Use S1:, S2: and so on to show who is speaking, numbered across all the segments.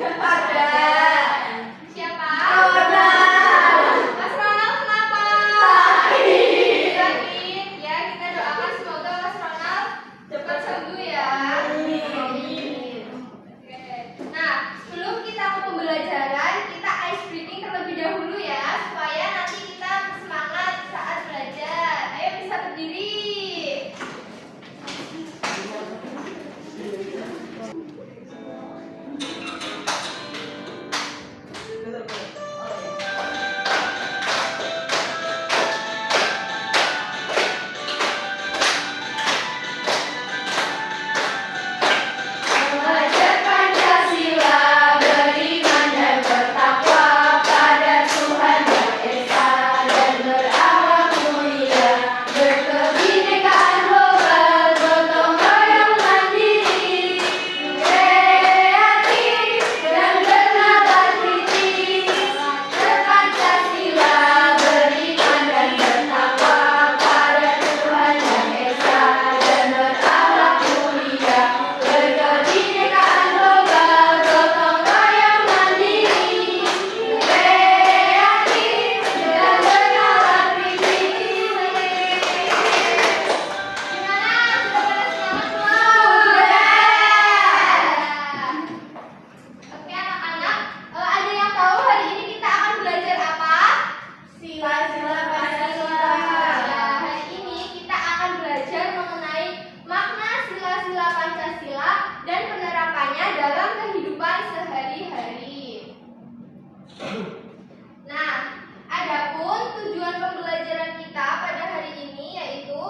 S1: Ada.
S2: Siapa?
S1: Ronald.
S2: Mas Ronald kenapa?
S1: Sakit.
S2: Sakit. Ya, kita doakan semoga Mas Ronald cepat sembuh ya.
S1: Amin.
S2: Oke. Nah, sebelum kita ke pembelajaran, kita ice breathing terlebih dahulu ya, supaya nanti kita semangat saat belajar. Ayo bisa berdiri.
S1: Belajar Pancasila, beriman dan bertakwa pada Tuhan Yang Esa dan berakhlak mulia, berkebinekaan global, gotong royong mandiri, kreatif dan bernalar kritis. Pancasila, beriman dan bertakwa pada Tuhan Yang Esa dan berakhlak mulia, berkebinekaan global, gotong royong mandiri, kreatif dan bernalar kritis.
S2: Gimana? Sudah pada semangat belum? Oke anak-anak, ada yang tahu hari ini kita akan belajar apa?
S1: Sila-sila Pancasila.
S2: Ya, hari ini kita akan belajar mengenai makna sila-sila Pancasila dan penerapannya dalam kehidupan sehari-hari. Nah, adapun tujuan pembelajaran kita pada hari ini yaitu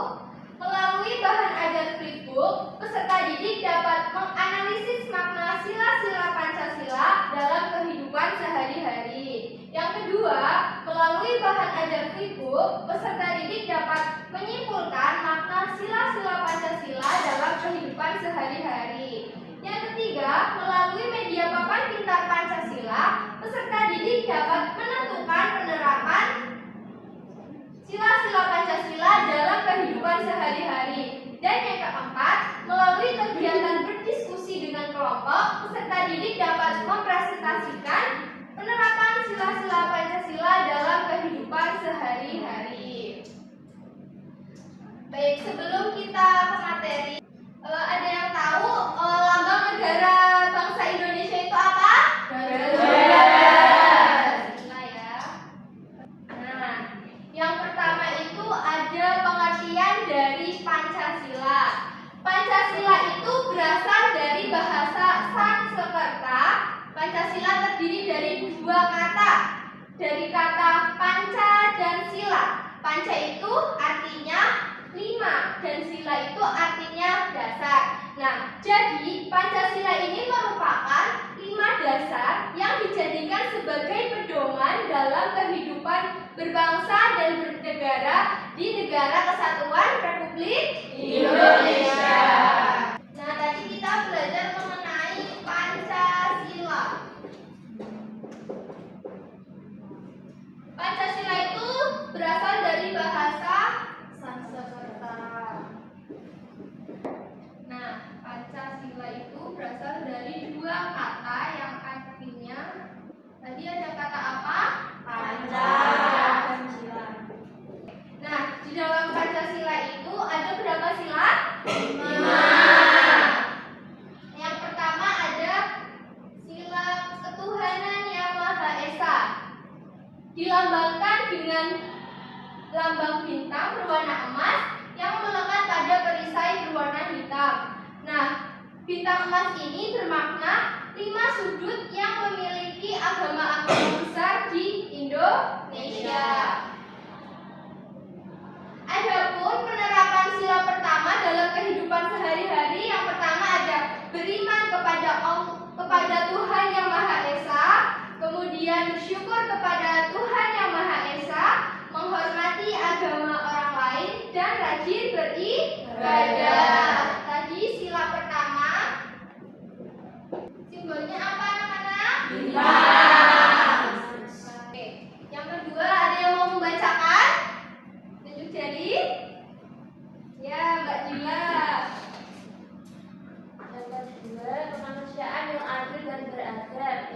S2: melalui bahan ajar flipbook, peserta didik dapat menganalisis makna sila-sila Pancasila dalam kehidupan sehari-hari. Yang kedua, melalui bahan ajar flipbook, peserta didik dapat menyimpulkan makna sila-sila Pancasila dalam kehidupan sehari-hari. Yang ketiga, melalui media papan pintar Pancasila, peserta didik dapat menentukan penerapan sila-sila Pancasila dalam kehidupan sehari-hari. Dan yang keempat, melalui kegiatan berdiskusi dengan kelompok, peserta didik dapat mempresentasikan penerapan sila-sila Pancasila dalam kehidupan sehari-hari. Baik, sebelum kita ke materi, ada yang tahu lambang negara bangsa Indonesia itu apa? Nah ya. Nah, yang pertama itu ada pengertian dari Pancasila. Pancasila itu berasal dari bahasa Sanskerta. Pancasila terdiri dari dua kata, dari kata panca dan sila. Panca itu artinya 5 dan sila itu artinya dasar. Nah, jadi Pancasila ini merupakan 5 dasar yang dijadikan sebagai pedoman dalam kehidupan berbangsa dan bernegara di Negara Kesatuan Republik Indonesia. Nah, tadi kita belajar mengenai Pancasila. Pancasila itu berasal dari bahasa Sanskerta. Nah, Pancasila itu berasal dari dua kata yang artinya tadi ada kata apa?
S1: Panca.
S2: Nah, di dalam Pancasila itu ada berapa sila? 5. Yang pertama ada sila ketuhanan yang Maha Esa, dilambangkan dengan lambang bintang berwarna emas yang melekat pada perisai berwarna hitam. Nah, bintang emas ini bermakna 5 sudut yang memiliki agama-agama besar di Indonesia. Adapun penerapan sila pertama dalam kehidupan sehari-hari, yang pertama ada beriman kepada Tuhan Yang Maha Esa, kemudian bersyukur kepada Tuhan Yang Maha Esa, menghormati agama orang lain, dan rajin beribadah. Tadi sila pertama, simbolnya apa anak-anak?
S1: Bintang.
S2: Oke. Yang kedua, ada yang mau membacakan? Tunjuk jari. Ya, Mbak Jula.
S1: Yang kedua, kemanusiaan yang adil dan beradab.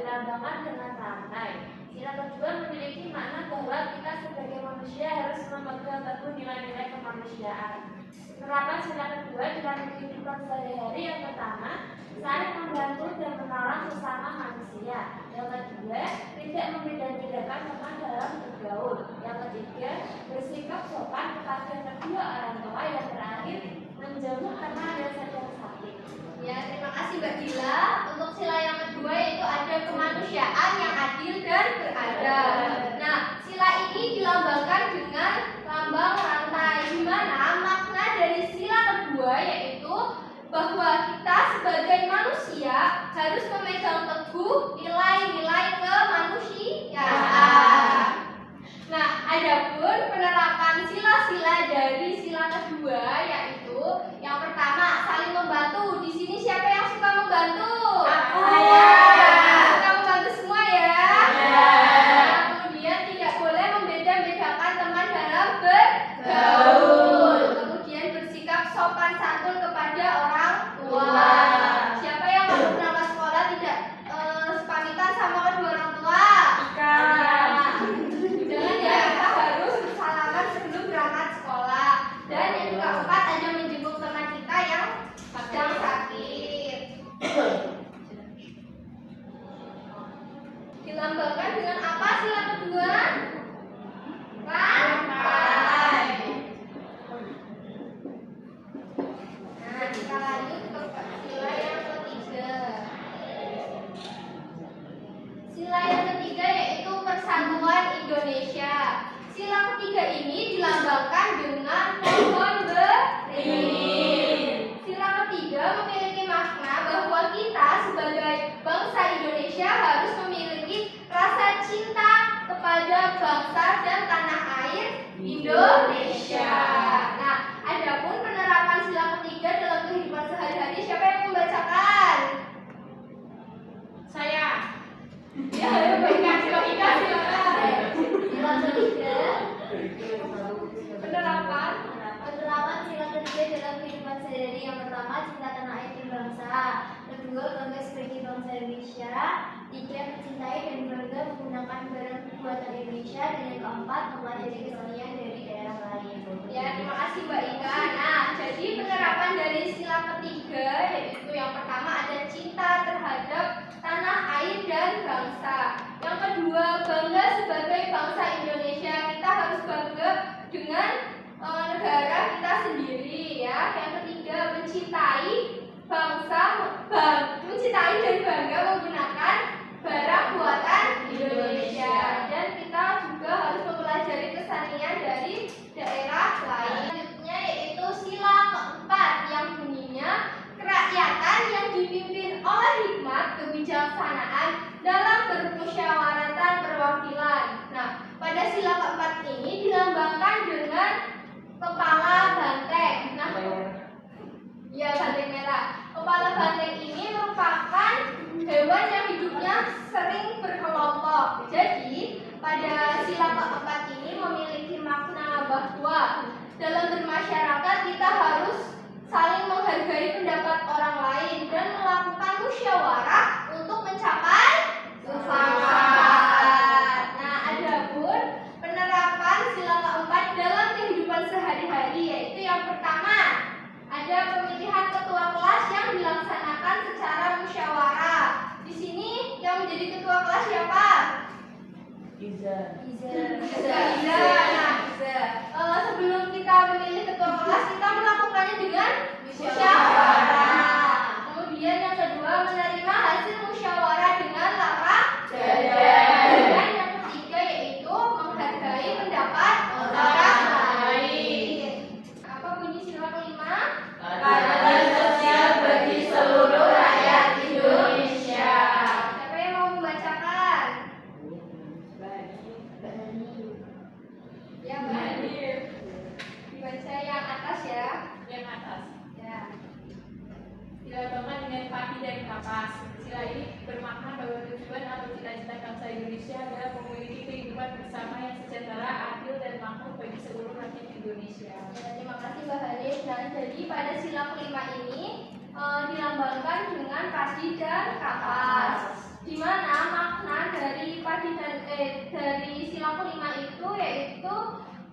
S3: kemanusiaan. Penerapan sila kedua dalam kehidupan sehari-hari yang pertama, saling membantu dan menolong sesama manusia. Yang kedua, tidak membeda-bedakan teman dalam bergaul. Yang ketiga, bersikap sopan kepada kedua orang tua. Yang terakhir, menjauh karena ada sedang sakit.
S2: Ya, terima kasih Mbak Dila. Untuk sila yang kedua yaitu ada kemanusiaan yang adil dan beradab. Nah, sila ini dilambangkan dengan lambang rantai, di mana makna dari sila kedua yaitu bahwa kita sebagai manusia harus memegang teguh nilai-nilai kemanusiaan. Nah, adapun penerapan sila-sila dari sila kedua yaitu yang pertama saling membantu. Di sini siapa yang suka membantu?
S3: Aku.
S2: Suka membantu semua ya. Nah, kemudian tidak boleh membeda-bedakan teman dalam bergaul. Kemudian bersikap sopan santun kepada orang tua. Siapa yang waktu berangkat sekolah tidak sepamitan sama kedua orang tua? Jangan ya, kita harus bersalaman sebelum berangkat sekolah. Dan yang keempat ada menjenguk teman kita yang sedang sakit. Dilambangkan dengan apa sila kedua? Rantai. Nah, kita lanjut ke sila yang ketiga. Sila yang ketiga yaitu Persatuan Indonesia. Sila ketiga ini dilambangkan dengan pohon beringin. Sila ketiga memiliki makna bahwa kita sebagai bangsa Indonesia harus memiliki rasa cinta kepada bangsa dan tanah air Indonesia. Nah, adapun penerapan sila ketiga dalam kehidupan sehari-hari, siapa yang membacakan?
S3: Saya.
S2: Ya, silakan. Sila ketiga. Penerapan sila ketiga dalam kehidupan sehari-hari yang pertama cinta tanah air dan bangsa, kedua bangga sebagai bangsa Indonesia, tiga mencintai dan bangga menggunakan barang buatan Indonesia, dan yang keempat mempelajari kesenian dari daerah lain. Ya, terima kasih Mbak Ika. Nah, jadi penerapan dari sila ketiga yaitu yang pertama ada cinta terhadap tanah air dan bangsa. Yang kedua, bangga sebagai bangsa Indonesia. Kita harus bangga dengan negara kita sendiri ya. Yang ketiga, mencintai bangsa, mencintai dan bangga menggunakan barang buatan Indonesia. Dan kita juga harus mempelajari kesenian dari daerah lain. Selanjutnya yaitu sila keempat yang bunyinya kerakyatan yang dipimpin oleh hikmat kebijaksanaan dalam bermusyawaratan perwakilan. Nah, pada sila keempat ini dilambangkan dengan kepala banteng. Nah, ya banteng merah. Kepala banteng ini merupakan hewan yang hidupnya sering berkelompok. Jadi, pada sila keempat ini memiliki makna bahwa dalam bermasyarakat kita harus saling menghargai pendapat orang lain dan melakukan musyawarah untuk mencapai mufakat. Nah, adapun penerapan sila keempat dalam kehidupan sehari-hari yaitu yang pertama ada pemilihan ketua kelas yang dilaksanakan secara musyawarah. Di sini yang menjadi ketua kelas siapa? Iza. Sebelum kita memilih ketua kelas, kita melakukannya dengan musyawarah. Kemudian yang kedua, menerima hasil musyawarah dengan lapang dada. Dan yang ketiga yaitu menghargai pendapat orang lain. Apa bunyi sila kelima?
S3: Keadilan sosial bagi seluruh rakyat Indonesia.
S2: Siapa yang mau membacakan? Ya, Mbak. Dibaca yang atas ya.
S3: Yang atas.
S2: Ya.
S3: Dilambangkan dengan padi dan kapas. Sila ini bermakna bahwa tujuan atau cita-cita bangsa Indonesia adalah memiliki kehidupan bersama yang sejahtera, adil, dan makmur bagi seluruh rakyat Indonesia.
S2: Ya, terima kasih Mbak Halim. Dan jadi pada sila kelima ini dilambangkan dengan padi dan kapas. Di mana makna dari padi dan dari sila kelima itu yaitu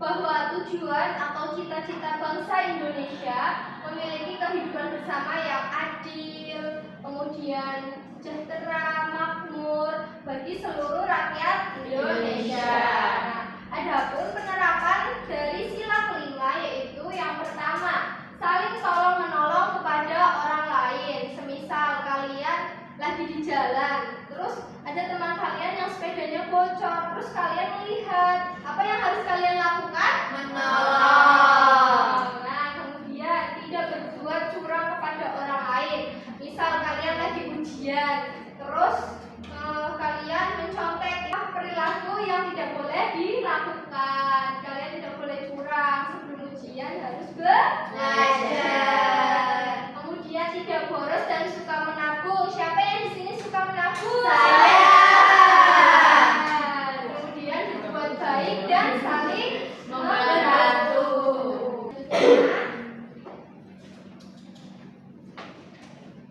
S2: bahwa tujuan atau cita-cita bangsa Indonesia memiliki kehidupan bersama yang adil, kemudian sejahtera, makmur bagi seluruh rakyat Indonesia. Nah, adapun penerapan dari sila kelima yaitu yang pertama, saling tolong menolong kepada orang lain. Semisal kalian lagi di jalan, terus ada teman kalian yang sepedanya bocor, terus kalian melihat, apa yang harus kalian lakukan? Menolong. Nah, kemudian tidak berbuat curang kepada orang lain. Misal kalian lagi ujian, terus kalian mencontek, perilaku yang tidak boleh dilakukan. Kalian tidak boleh curang, sebelum ujian harus belajar. Kemudian tidak boros dan suka menabung. Siapa yang di sini suka menabung?
S1: Saya.
S2: Kemudian berbuat baik dan saling
S1: Membantu.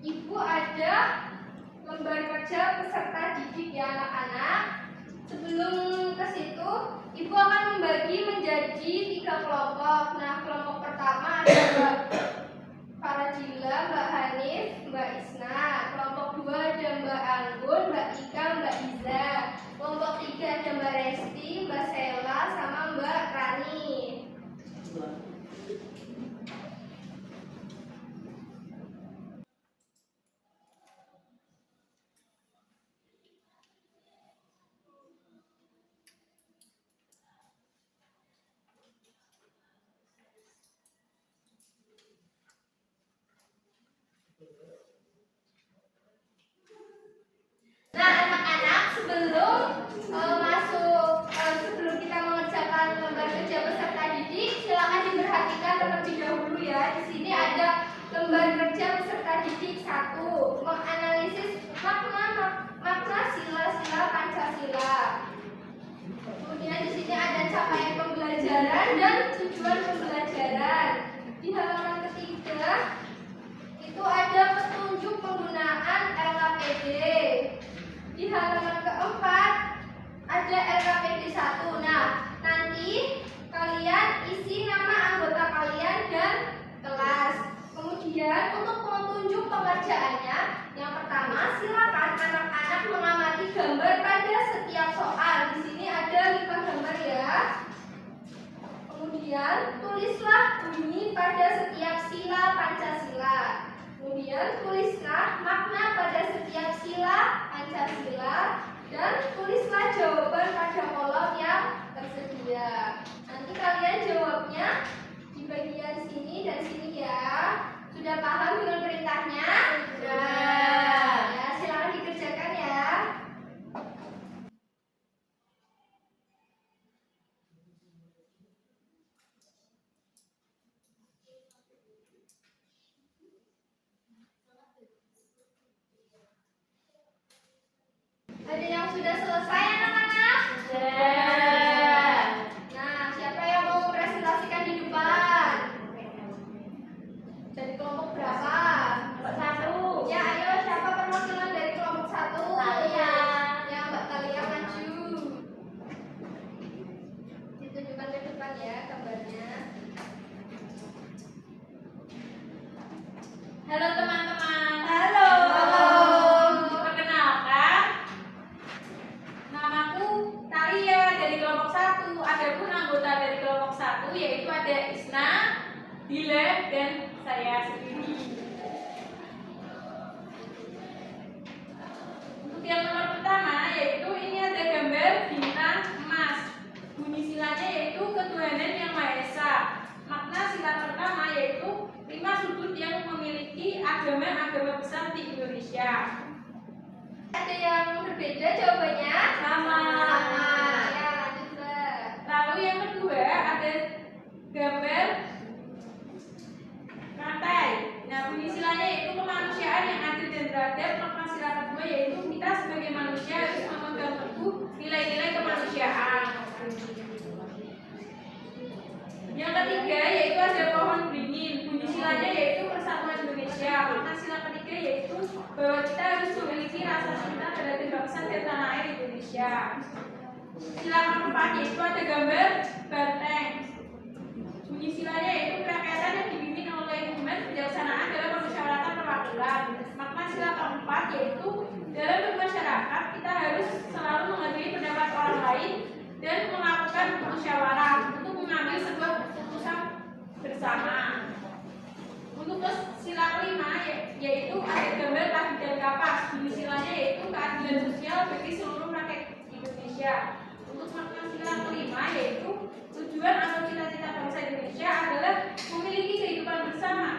S2: Ibu ada lembar kerja peserta didik ya anak-anak. Sebelum ke situ, Ibu akan membagi menjadi 3 kelompok. Nah, kelompok pertama ada Mbak Faradila, Mbak Hanif, Mbak Isna. Kelompok 2 ada Mbak Anggun, Mbak Ika, Mbak Iza. Kelompok 3 ada Mbak Resti, Mbak Sela, sama Mbak Rani. Nah, anak-anak, sebelum kita mengerjakan lembar kerja peserta didik, silakan diperhatikan terlebih dahulu ya. Di sini ada lembar kerja peserta didik 1, menganalisis makna sila-sila Pancasila. Kemudian di sini ada capaian pembelajaran dan tujuan pembelajaran. Di halaman ketiga itu ada petunjuk penggunaan LKPD. Di halaman keempat ada LKPD 1. Nah, nanti kalian isi nama anggota kalian dan kelas. Kemudian untuk petunjuk pengerjaannya, yang pertama silakan anak-anak mengamati gambar pada setiap soal. Di sini ada 5 gambar ya. Kemudian tulislah bunyi pada setiap sila Pancasila. Kemudian tulislah makna pada setiap sila Pancasila dan tulislah jawaban pada kolom yang tersedia. Nanti kalian jawabnya di bagian sini dan sini ya. Sudah paham dengan perintahnya?
S1: Sudah.
S2: Ya, silakan dikerjakan ya. Ada yang sudah selesai anak-anak?
S1: Sudah.
S2: Nah, siapa yang mau presentasikan di depan? Dari kelompok berapa?
S3: Kelompok 1.
S2: Ya, ayo siapa perwakilan dari kelompok 1?
S1: Talia.
S2: Ya, Mbak Talia maju. Ditunjukkan ke depan ya gambarnya.
S3: Halo teman-teman.
S1: Halo.
S3: Perkenalkan, namaku Talia dari kelompok 1. Adapun anggota dari kelompok 1 yaitu ada Isna, Dila, dan saya sendiri. Untuk yang nomor pertama yaitu ini ada gambar bintang emas. Bunyi silanya yaitu ketuhanan yang Maha Esa. Makna sila pertama yaitu 5 sudut yang memiliki agama-agama besar di Indonesia.
S2: Ada yang berbeda jawabannya?
S3: Sama.
S2: Ya, lanjut Mbak.
S3: Lalu yang kedua ada gambar rantai. Nah, bunyi silanya yaitu kemanusiaan yang adil dan beradab. Makna sila kedua yaitu kita sebagai manusia harus memegang teguh nilai-nilai kemanusiaan. Yang ketiga yaitu ada pohon beringin. Bunyi silanya yaitu persatuan Indonesia. Makna sila ketiga yaitu bahwa kita harus memiliki rasa cinta terhadap bangsa dan tanah air Indonesia. Sila keempat yaitu ada gambar banteng.
S4: Bunyi silanya yaitu kerakyatan yang dipimpin oleh Dewan Kebijaksanaan dalam permusyawaratan perwakilan. Makna sila keempat yaitu dalam bermasyarakat kita harus selalu menghargai pendapat orang lain dan melakukan musyawarah untuk mengambil sebuah keputusan bersama. Untuk sila kelima yaitu ada gambar tadi dan kapas. Bunyi silanya yaitu keadilan sosial bagi seluruh rakyat Indonesia. Untuk makna sila kelima yaitu tujuan atau cita-cita bangsa Indonesia adalah memiliki kehidupan bersama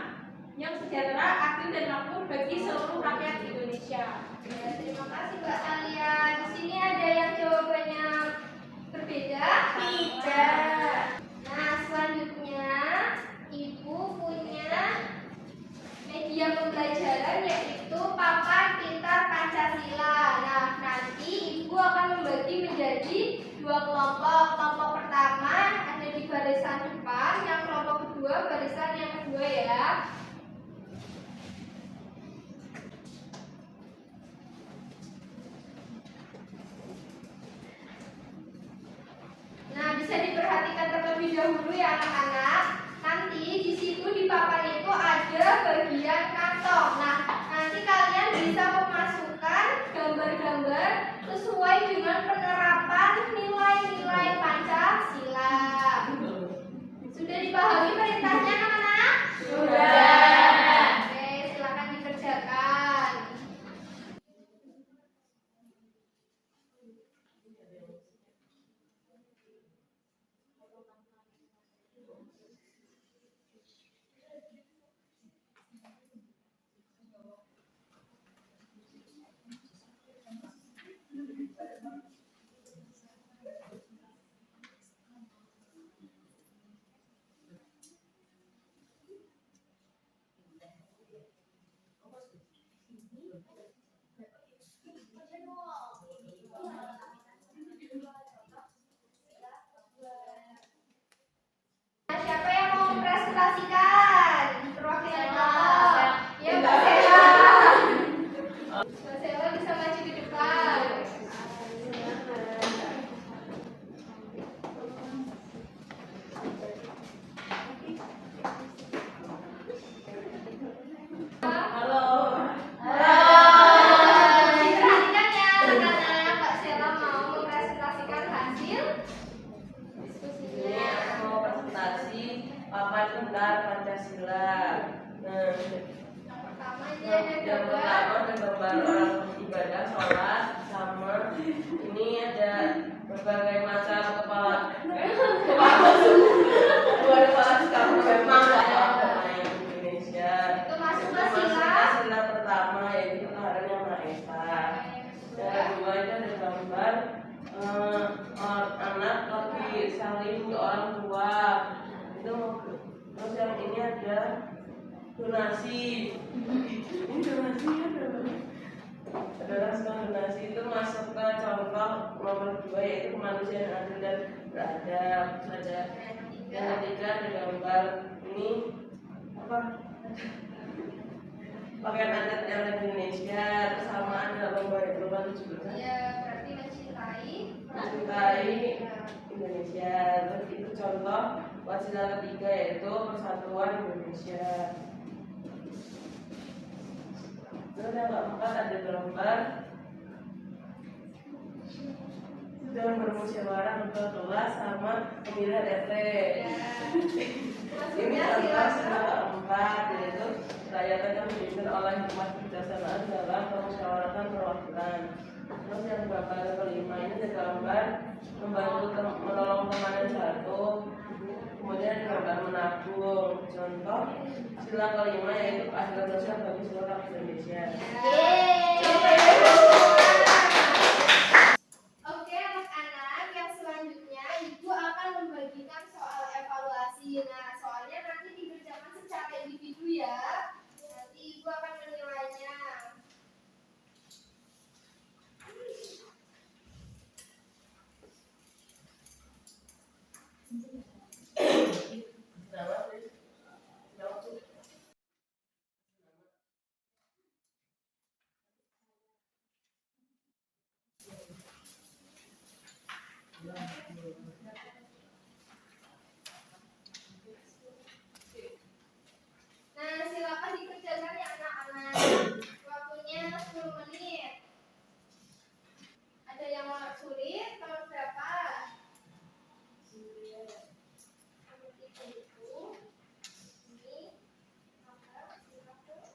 S4: yang sejahtera, adil dan makmur bagi seluruh rakyat Indonesia.
S2: Ya, terima kasih Mbak Alia. Di sini ada yang jawabannya berbeda? Tidak. Nah, selanjutnya Ibu punya media pembelajaran yaitu papan pintar Pancasila. Nah, nanti Ibu akan membagi menjadi dua kelompok. Kelompok pertama ada di barisan depan, yang kelompok kedua barisan yang kedua ya. Nah, bisa diperhatikan terlebih dahulu ya anak-anak. Nanti di situ di papan itu ada bagian kantong. Nah, nanti kalian bisa memasukkan gambar-gambar sesuai dengan penerapan nilai-nilai Pancasila. Sudah dipahami perintahnya anak-anak?
S1: Sudah.
S2: Oke, silakan dikerjakan. Siapa yang mau mempresentasikan perwakilan kelompok? Ya, Mbak Sela. Mbak Sela bisa maju ke depan.
S1: Halo.
S2: Diperhatikan ya anak-anak, Mbak Sela mau mempresentasikan hasil diskusinya.
S1: Ini mau presentasi papan pintar Pancasila. Nah,
S2: Yang pertama ini ada
S1: yang
S2: gambar.
S1: pertama ada gambar orang ibadah sholat sama ini ada berbagai macam kepala suku, dua kepala suku memang Indonesia.
S2: Itu masuk ke
S1: Masuk
S2: sila.
S1: ke sila pertama yaitu Tuhan Yang Maha Esa. Yang kedua itu ada gambar anak lagi saling ke orang tua. Itu terus yang ini ada donasi. Ini donasi adalah sebuah donasi itu masuk ke contoh nomor 2 yaitu kemanusiaan yang adil dan beradab. Ada yang ketiga ada gambar ini apa? Pakaian adat yang ada di Indonesia, terus sama ada lomba 17
S2: Ya, berarti
S1: mencintai Indonesia. Terus itu contoh buat sila ketiga yaitu persatuan Indonesia. Terus yang keempat ada gambar sedang bermusyawarah untuk kelas sama pemilihan RT. Ini contoh sila keempat yaitu rakyat yang dipimpin oleh hikmat kebijaksanaan dalam permusyawaratan perwakilan. Terus yang gambar kelima ini ada gambar membantu menolong teman yang jatuh. Kemudian ada gambar menabung. Contoh sila kelima yaitu keadilan sosial bagi seluruh rakyat Indonesia.
S2: Oke anak-anak, yang selanjutnya Ibu akan membagikan soal evaluasi. Nah, soalnya nanti dikerjakan secara individu ya. Nanti Ibu akan menilainya. Selamat dikerjakan ya anak-anak. Waktunya 10 menit. Ada yang mau sulit? Nomor berapa? Nomor 3 itu. Ini. Apa? Silakan.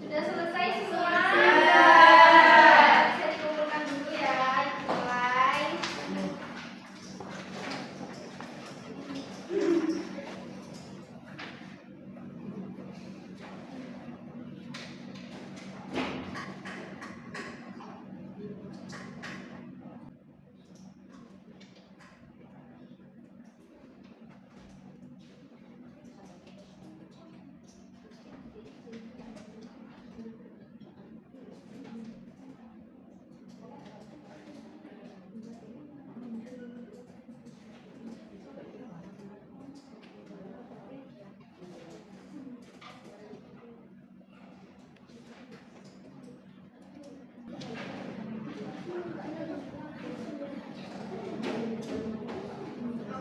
S2: Sudah selesai semua? Bisa dikumpulkan dulu ya. Mulai.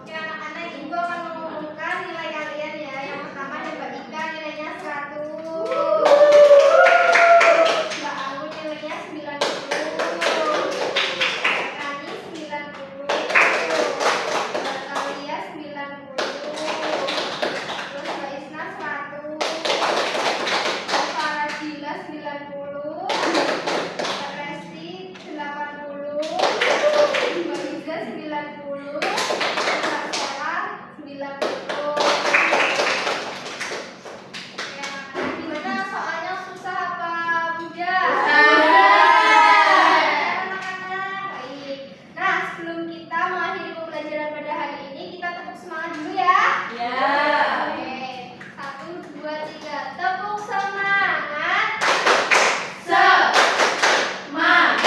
S2: Oke anak-anak, ibu akan mengumumkan nilai kalian ya. Yang pertama ada Mbak Ika, nilainya 100. Mbak Anggun nilainya 90. Mbak Kani 90. Mbak Talia 90. Terus Mbak Isna 100. Mbak Farajila 90. Mbak Resti 80. Mbak Iza 90. Mbak Sarah 90. Ya, gimana soalnya susah apa mudah? Anak-anak, baik. Nah, sebelum kita mengakhiri pembelajaran pada hari ini, kita tepuk semangat dulu ya. Oke. 1, 2, 3. Tepuk semangat. Semangat.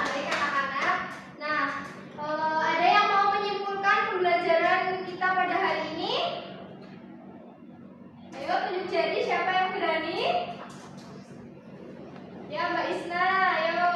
S2: Baik anak-anak. Nah, ada yang mau menyimpulkan pembelajaran kita pada hari ini? Ayo tunjuk jari siapa yang berani? Ya Mbak Isna, ayo.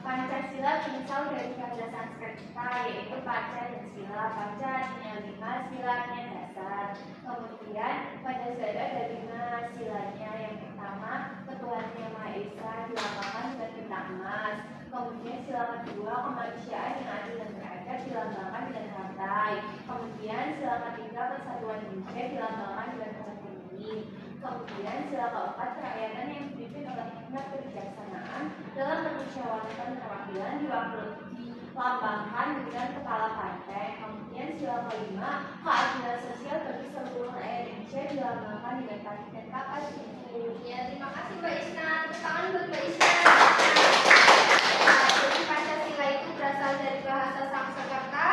S3: Pancasila berasal dari kata Sanskrit kita, yaitu panca dan sila. Panca artinya 5, sila artinya dasar. Kemudian Pancasila ada 5 silanya. Yang pertama, ketuhanan yang Maha Esa dilambangkan dengan bintang emas. Kemudian sila kedua, kemanusiaan yang adil dan beradab dilambangkan dengan partai. Kemudian sila ketiga, persatuan Indonesia dilambangkan dengan kotak kuning. Kemudian sila keempat, kerakyatan yang dipimpin oleh hikmat kebijaksanaan dalam permusyawaratan perwakilan dilambangkan dengan kepala partai. Kemudian sila kelima, keadilan sosial bagi seluruh rakyat Indonesia dilambangkan dengan kaki dan kapas.
S2: Ya, terima kasih Mbak Isna. Tepuk tangan buat Mbak Isna. Jadi Pancasila itu berasal dari bahasa Sanskerta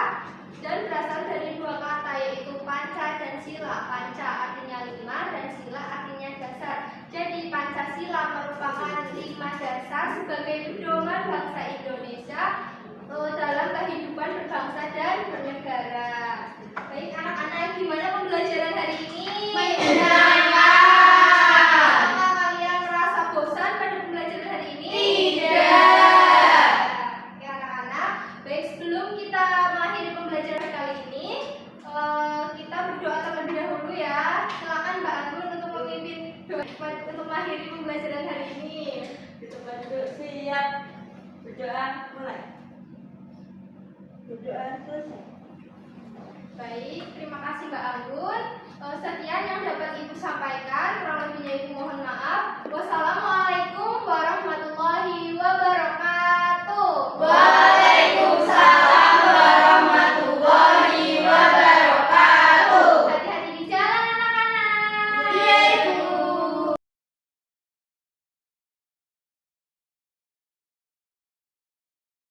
S2: dan berasal dari dua kata, yaitu panca dan sila. Panca artinya 5 dan sila artinya dasar. Jadi Pancasila merupakan 5 dasar sebagai pedoman bangsa Indonesia dalam kehidupan berbangsa dan bernegara. Baik anak-anak, gimana pembelajaran hari ini? Apakah kalian merasa bosan pada pembelajaran hari ini?
S3: Tidak.
S2: Oke anak-anak, baik sebelum kita mengakhiri pembelajaran kali ini, kita berdoa terlebih dahulu ya. Silakan Mbak Anggun untuk memimpin doa untuk mengakhiri pembelajaran hari ini.
S1: Kita bantu siap. Berdoa mulai. Berdoa selesai.
S2: Baik, terima kasih Mbak Anggun. Sekian yang dapat Ibu sampaikan.